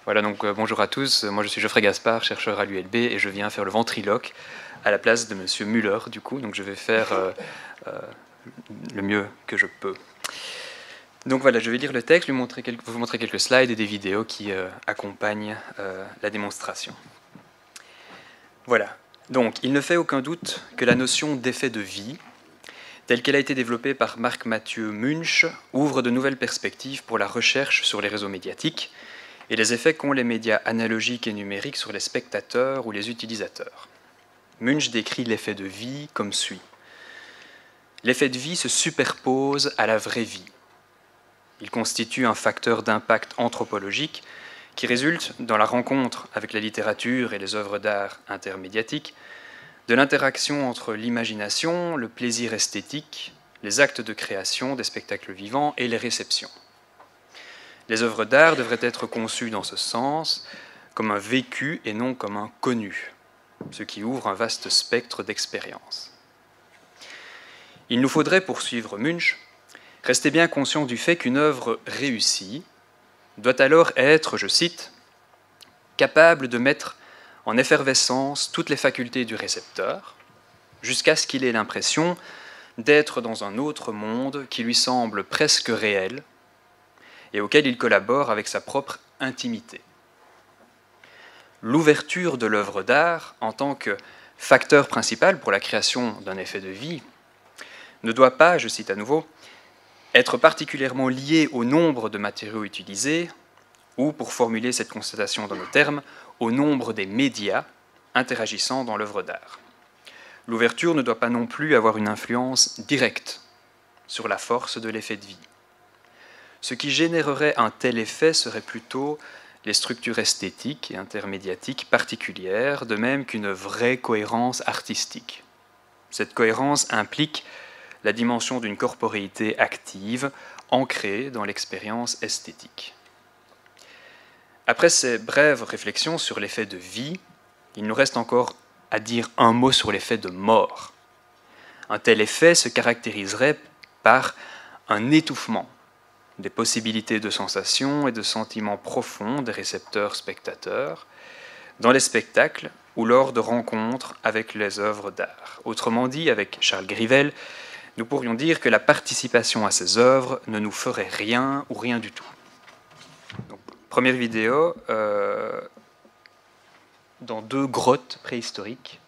Voilà, donc bonjour à tous, moi je suis Geoffrey Gaspard, chercheur à l'ULB, et je viens faire le ventriloque à la place de Monsieur Müller, du coup, donc je vais faire le mieux que je peux. Donc voilà, je vais lire le texte, vous montrer quelques slides et des vidéos qui accompagnent la démonstration. Voilà, donc il ne fait aucun doute que la notion d'effet de vie, telle qu'elle a été développée par Marc-Mathieu Munch, ouvre de nouvelles perspectives pour la recherche sur les réseaux médiatiques et les effets qu'ont les médias analogiques et numériques sur les spectateurs ou les utilisateurs. Munch décrit l'effet de vie comme suit. L'effet de vie se superpose à la vraie vie. Il constitue un facteur d'impact anthropologique qui résulte dans la rencontre avec la littérature et les œuvres d'art intermédiatiques, de l'interaction entre l'imagination, le plaisir esthétique, les actes de création des spectacles vivants et les réceptions. Les œuvres d'art devraient être conçues dans ce sens, comme un vécu et non comme un connu, ce qui ouvre un vaste spectre d'expériences. Il nous faudrait, pour suivre Munch, rester bien conscient du fait qu'une œuvre réussie doit alors être, je cite, « capable de mettre en effervescence toutes les facultés du récepteur, jusqu'à ce qu'il ait l'impression d'être dans un autre monde qui lui semble presque réel, et auquel il collabore avec sa propre intimité. L'ouverture de l'œuvre d'art, en tant que facteur principal pour la création d'un effet de vie, ne doit pas, je cite à nouveau, être particulièrement liée au nombre de matériaux utilisés, ou, pour formuler cette constatation dans nos termes, au nombre des médias interagissant dans l'œuvre d'art. L'ouverture ne doit pas non plus avoir une influence directe sur la force de l'effet de vie. Ce qui générerait un tel effet serait plutôt les structures esthétiques et intermédiatiques particulières, de même qu'une vraie cohérence artistique. Cette cohérence implique la dimension d'une corporéité active, ancrée dans l'expérience esthétique. Après ces brèves réflexions sur l'effet de vie, il nous reste encore à dire un mot sur l'effet de mort. Un tel effet se caractériserait par un étouffement des possibilités de sensations et de sentiments profonds des récepteurs-spectateurs dans les spectacles ou lors de rencontres avec les œuvres d'art. Autrement dit, avec Charles Grivel, nous pourrions dire que la participation à ces œuvres ne nous ferait rien ou rien du tout. Donc, première vidéo dans 2 grottes préhistoriques.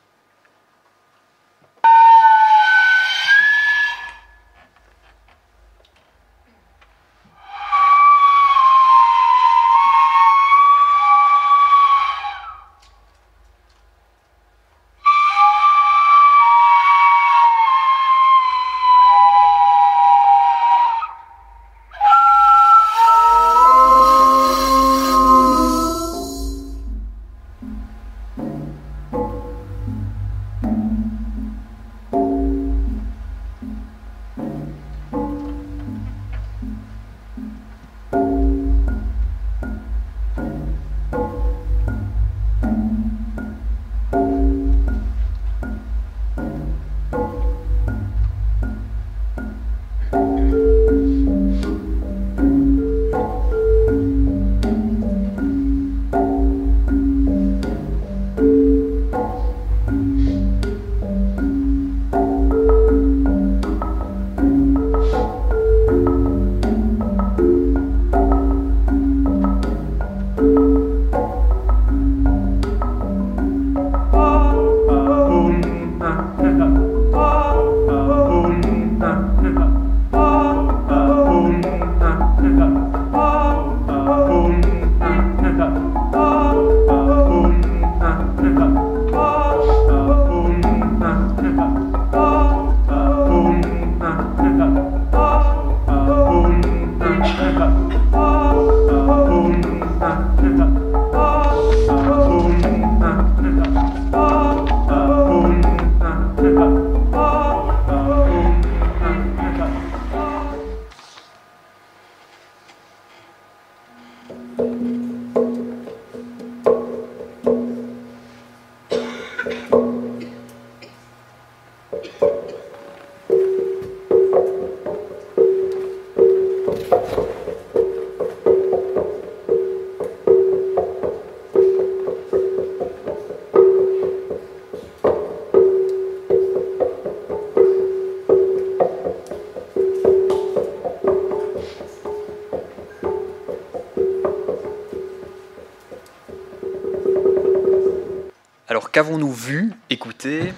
Alors qu'avons-nous vu, écouté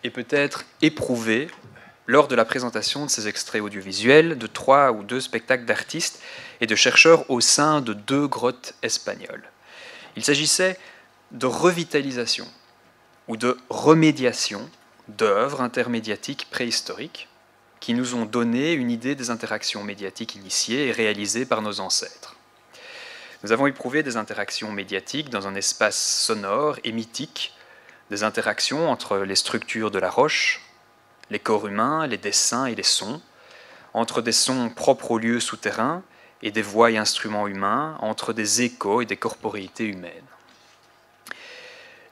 et peut-être éprouvé lors de la présentation de ces extraits audiovisuels de 3 ou 2 spectacles d'artistes et de chercheurs au sein de 2 grottes espagnoles? Il s'agissait de revitalisation ou de remédiation d'œuvres intermédiatiques préhistoriques qui nous ont donné une idée des interactions médiatiques initiées et réalisées par nos ancêtres. Nous avons éprouvé des interactions médiatiques dans un espace sonore et mythique, des interactions entre les structures de la roche, les corps humains, les dessins et les sons, entre des sons propres aux lieux souterrains et des voix et instruments humains, entre des échos et des corporéités humaines.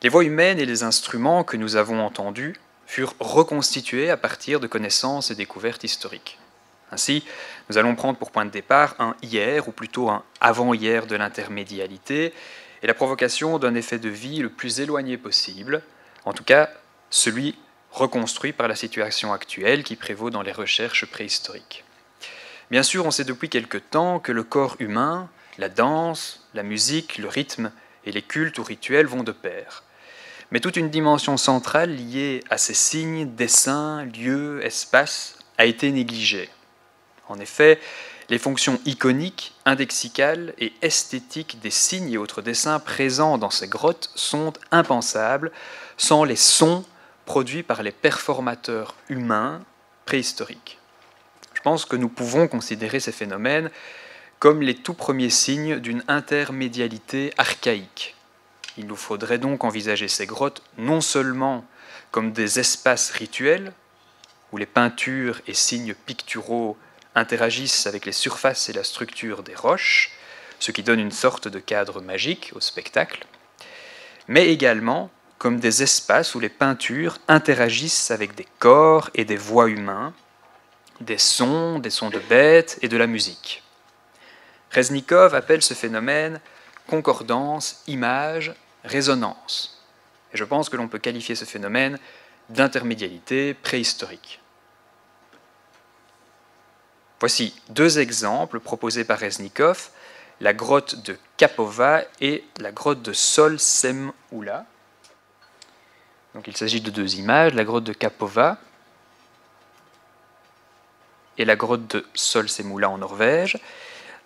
Les voix humaines et les instruments que nous avons entendus furent reconstitués à partir de connaissances et découvertes historiques. Ainsi, nous allons prendre pour point de départ un hier, ou plutôt un avant-hier de l'intermédialité, et la provocation d'un effet de vie le plus éloigné possible, en tout cas celui reconstruit par la situation actuelle qui prévaut dans les recherches préhistoriques. Bien sûr, on sait depuis quelque temps que le corps humain, la danse, la musique, le rythme et les cultes ou rituels vont de pair. Mais toute une dimension centrale liée à ces signes, dessins, lieux, espaces a été négligée. En effet, les fonctions iconiques, indexicales et esthétiques des signes et autres dessins présents dans ces grottes sont impensables sans les sons produits par les performateurs humains préhistoriques. Je pense que nous pouvons considérer ces phénomènes comme les tout premiers signes d'une intermédialité archaïque. Il nous faudrait donc envisager ces grottes non seulement comme des espaces rituels, où les peintures et signes picturaux interagissent avec les surfaces et la structure des roches, ce qui donne une sorte de cadre magique au spectacle, mais également comme des espaces où les peintures interagissent avec des corps et des voix humains, des sons de bêtes et de la musique. Reznikov appelle ce phénomène concordance, image, résonance. Et je pense que l'on peut qualifier ce phénomène d'intermédialité préhistorique. Voici 2 exemples proposés par Reznikov, la grotte de Kapova et la grotte de Sol Semula. Donc il s'agit de 2 images, la grotte de Kapova et la grotte de Sol Semula en Norvège.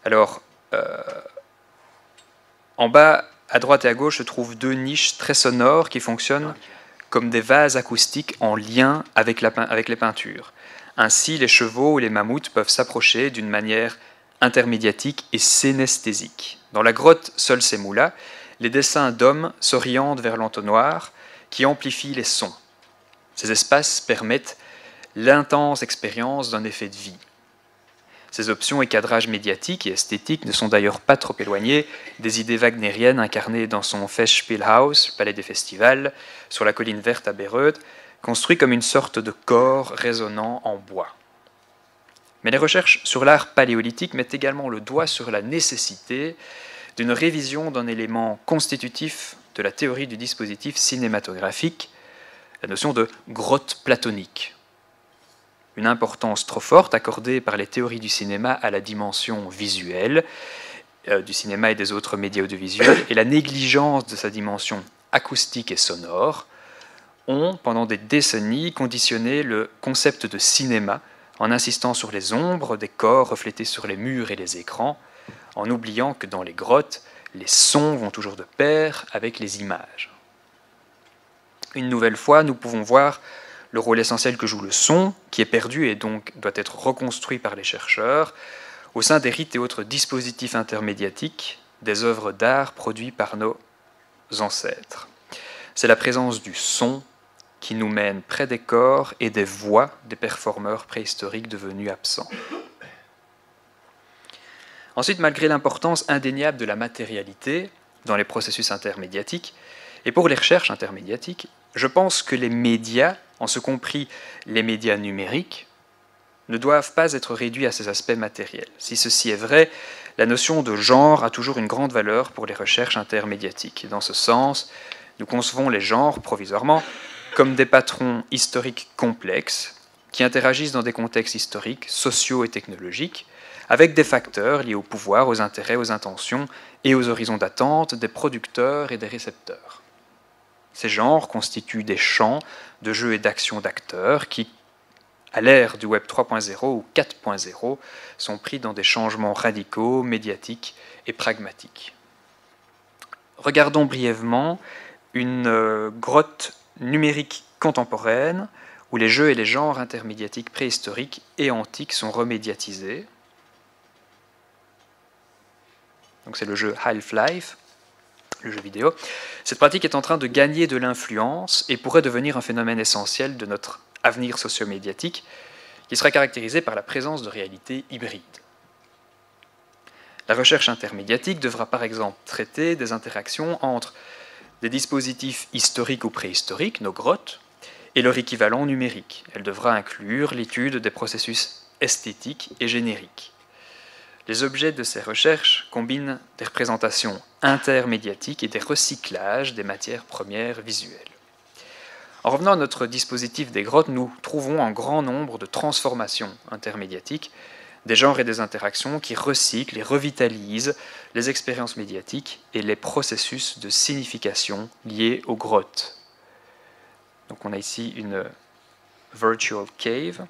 Alors, en bas, à droite et à gauche, se trouvent 2 niches très sonores qui fonctionnent comme des vases acoustiques en lien avec les peintures. Ainsi, les chevaux ou les mammouths peuvent s'approcher d'une manière intermédiatique et synesthésique. Dans la grotte Sol Semula, les dessins d'hommes s'orientent vers l'entonnoir qui amplifie les sons. Ces espaces permettent l'intense expérience d'un effet de vie. Ces options et cadrages médiatiques et esthétiques ne sont d'ailleurs pas trop éloignés des idées wagnériennes incarnées dans son Festspielhaus, le palais des festivals, sur la colline verte à Bayreuth, construit comme une sorte de corps résonnant en bois. Mais les recherches sur l'art paléolithique mettent également le doigt sur la nécessité d'une révision d'un élément constitutif de la théorie du dispositif cinématographique, la notion de grotte platonique. Une importance trop forte accordée par les théories du cinéma à la dimension visuelle du cinéma et des autres médias audiovisuels et la négligence de sa dimension acoustique et sonore ont, pendant des décennies, conditionné le concept de cinéma en insistant sur les ombres des corps reflétés sur les murs et les écrans, en oubliant que dans les grottes, les sons vont toujours de pair avec les images. Une nouvelle fois, nous pouvons voir le rôle essentiel que joue le son, qui est perdu et donc doit être reconstruit par les chercheurs, au sein des rites et autres dispositifs intermédiatiques des œuvres d'art produites par nos ancêtres. C'est la présence du son qui nous mène près des corps et des voix des performeurs préhistoriques devenus absents. Ensuite, malgré l'importance indéniable de la matérialité dans les processus intermédiatiques, et pour les recherches intermédiatiques, je pense que les médias, en ce compris les médias numériques, ne doivent pas être réduits à ces aspects matériels. Si ceci est vrai, la notion de genre a toujours une grande valeur pour les recherches intermédiatiques. Et dans ce sens, nous concevons les genres, provisoirement, comme des patrons historiques complexes qui interagissent dans des contextes historiques, sociaux et technologiques, avec des facteurs liés au pouvoir, aux intérêts, aux intentions et aux horizons d'attente des producteurs et des récepteurs. Ces genres constituent des champs de jeux et d'actions d'acteurs qui, à l'ère du Web 3.0 ou 4.0, sont pris dans des changements radicaux, médiatiques et pragmatiques. Regardons brièvement une grotte numérique contemporaine où les jeux et les genres intermédiatiques préhistoriques et antiques sont remédiatisés. Donc c'est le jeu Half-Life, le jeu vidéo. Cette pratique est en train de gagner de l'influence et pourrait devenir un phénomène essentiel de notre avenir socio-médiatique qui sera caractérisé par la présence de réalités hybrides. La recherche intermédiatique devra par exemple traiter des interactions entre des dispositifs historiques ou préhistoriques, nos grottes, et leur équivalent numérique. Elle devra inclure l'étude des processus esthétiques et génériques. Les objets de ces recherches combinent des représentations intermédiatiques et des recyclages des matières premières visuelles. En revenant à notre dispositif des grottes, nous trouvons un grand nombre de transformations intermédiatiques, des genres et des interactions qui recyclent et revitalisent les expériences médiatiques et les processus de signification liés aux grottes. Donc on a ici une virtual cave.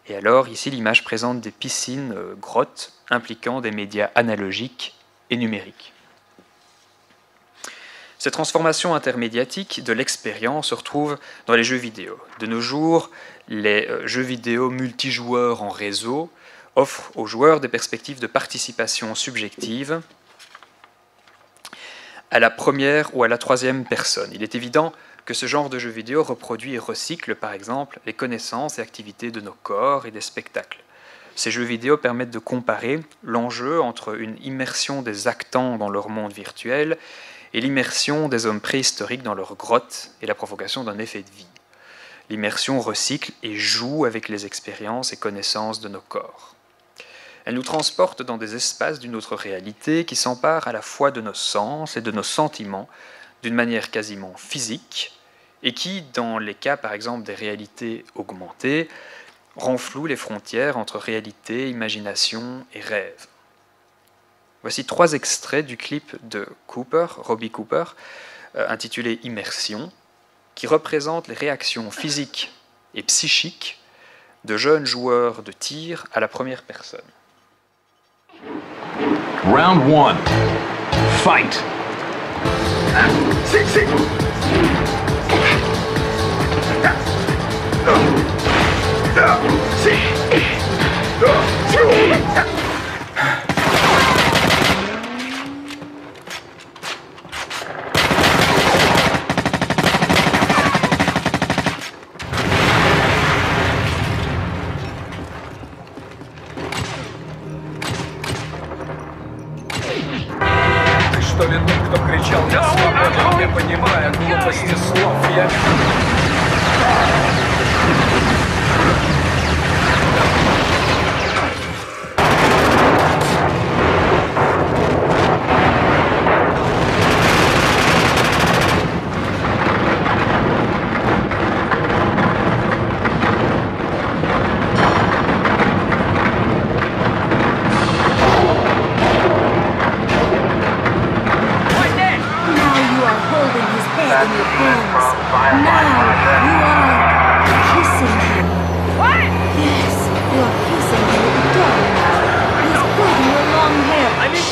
Et alors, ici, l'image présente des piscines grottes impliquant des médias analogiques et numériques. Ces transformations intermédiatiques de l'expérience se retrouvent dans les jeux vidéo. De nos jours, les jeux vidéo multijoueurs en réseau offrent aux joueurs des perspectives de participation subjective à la première ou à la troisième personne. Il est évident que ce genre de jeu vidéo reproduit et recycle, par exemple, les connaissances et activités de nos corps et des spectacles. Ces jeux vidéo permettent de comparer l'enjeu entre une immersion des actants dans leur monde virtuel et l'immersion des hommes préhistoriques dans leur grotte et la provocation d'un effet de vie. L'immersion recycle et joue avec les expériences et connaissances de nos corps. Elle nous transporte dans des espaces d'une autre réalité qui s'empare à la fois de nos sens et de nos sentiments d'une manière quasiment physique et qui, dans les cas par exemple des réalités augmentées, rend floues les frontières entre réalité, imagination et rêve. Voici 3 extraits du clip de Robbie Cooper, intitulé Immersion, qui représente les réactions physiques et psychiques de jeunes joueurs de tir à la première personne. Round 1. Fight. Что ли тот, кто кричал «Я свободен», не понимая глупости слов, я...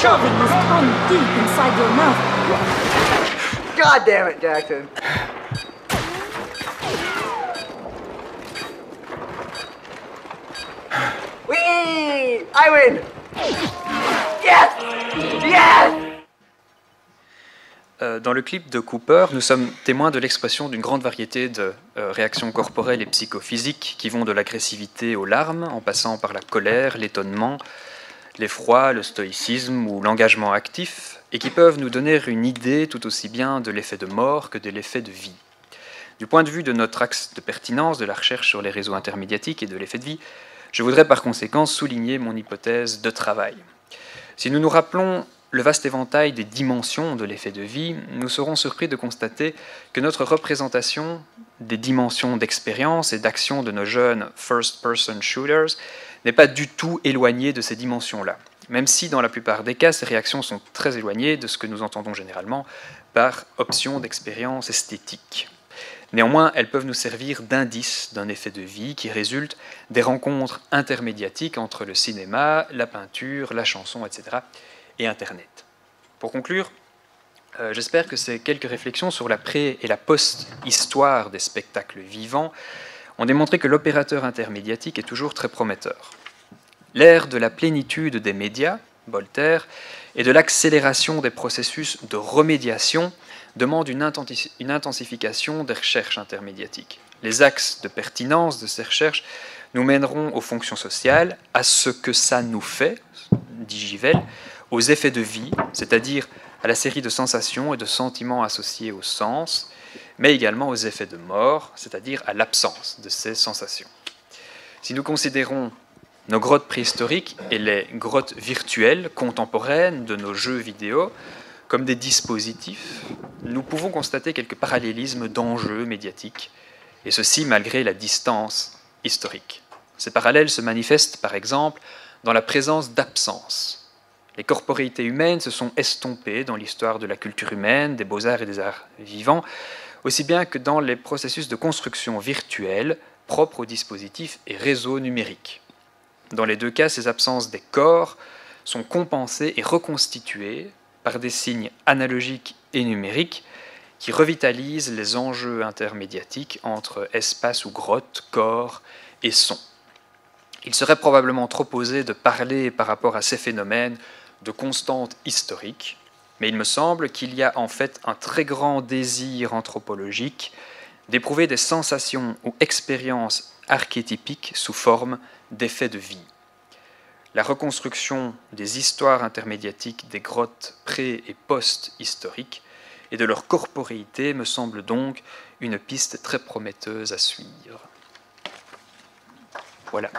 Shoving his tongue deep inside your mouth. God damn it, Jackson. Whee! I win! Yes! Yes! Dans le clip de Cooper, nous sommes témoins de l'expression d'une grande variété de réactions corporelles et psychophysiques qui vont de l'agressivité aux larmes, en passant par la colère, l'étonnement, l'effroi, le stoïcisme ou l'engagement actif, et qui peuvent nous donner une idée tout aussi bien de l'effet de mort que de l'effet de vie. Du point de vue de notre axe de pertinence de la recherche sur les réseaux intermédiatiques et de l'effet de vie, je voudrais par conséquent souligner mon hypothèse de travail. Si nous nous rappelons le vaste éventail des dimensions de l'effet de vie, nous serons surpris de constater que notre représentation des dimensions d'expérience et d'action de nos jeunes first-person shooters n'est pas du tout éloignée de ces dimensions-là. même si dans la plupart des cas, ces réactions sont très éloignées de ce que nous entendons généralement par option d'expérience esthétique. Néanmoins, elles peuvent nous servir d'indice d'un effet de vie qui résulte des rencontres intermédiatiques entre le cinéma, la peinture, la chanson, etc. et Internet. Pour conclure, j'espère que ces quelques réflexions sur la pré- et la post-histoire des spectacles vivants ont démontré que l'opérateur intermédiatique est toujours très prometteur. L'ère de la plénitude des médias, Voltaire, et de l'accélération des processus de remédiation demande une intensification des recherches intermédiatiques. Les axes de pertinence de ces recherches nous mèneront aux fonctions sociales, à ce que ça nous fait, dit Givel, aux effets de vie, c'est-à-dire à la série de sensations et de sentiments associés au sens, mais également aux effets de mort, c'est-à-dire à l'absence de ces sensations. Si nous considérons nos grottes préhistoriques et les grottes virtuelles contemporaines de nos jeux vidéo comme des dispositifs, nous pouvons constater quelques parallélismes d'enjeux médiatiques, et ceci malgré la distance historique. Ces parallèles se manifestent par exemple dans la présence d'absence. Les corporéités humaines se sont estompées dans l'histoire de la culture humaine, des beaux-arts et des arts vivants, aussi bien que dans les processus de construction virtuelle propres aux dispositifs et réseaux numériques. Dans les deux cas, ces absences des corps sont compensées et reconstituées par des signes analogiques et numériques qui revitalisent les enjeux intermédiatiques entre espace ou grotte, corps et son. Il serait probablement trop osé de parler par rapport à ces phénomènes de constante historique, mais il me semble qu'il y a en fait un très grand désir anthropologique d'éprouver des sensations ou expériences archétypiques sous forme d'effets de vie. La reconstruction des histoires intermédiatiques des grottes pré- et post-historiques et de leur corporéité me semble donc une piste très prometteuse à suivre. Voilà.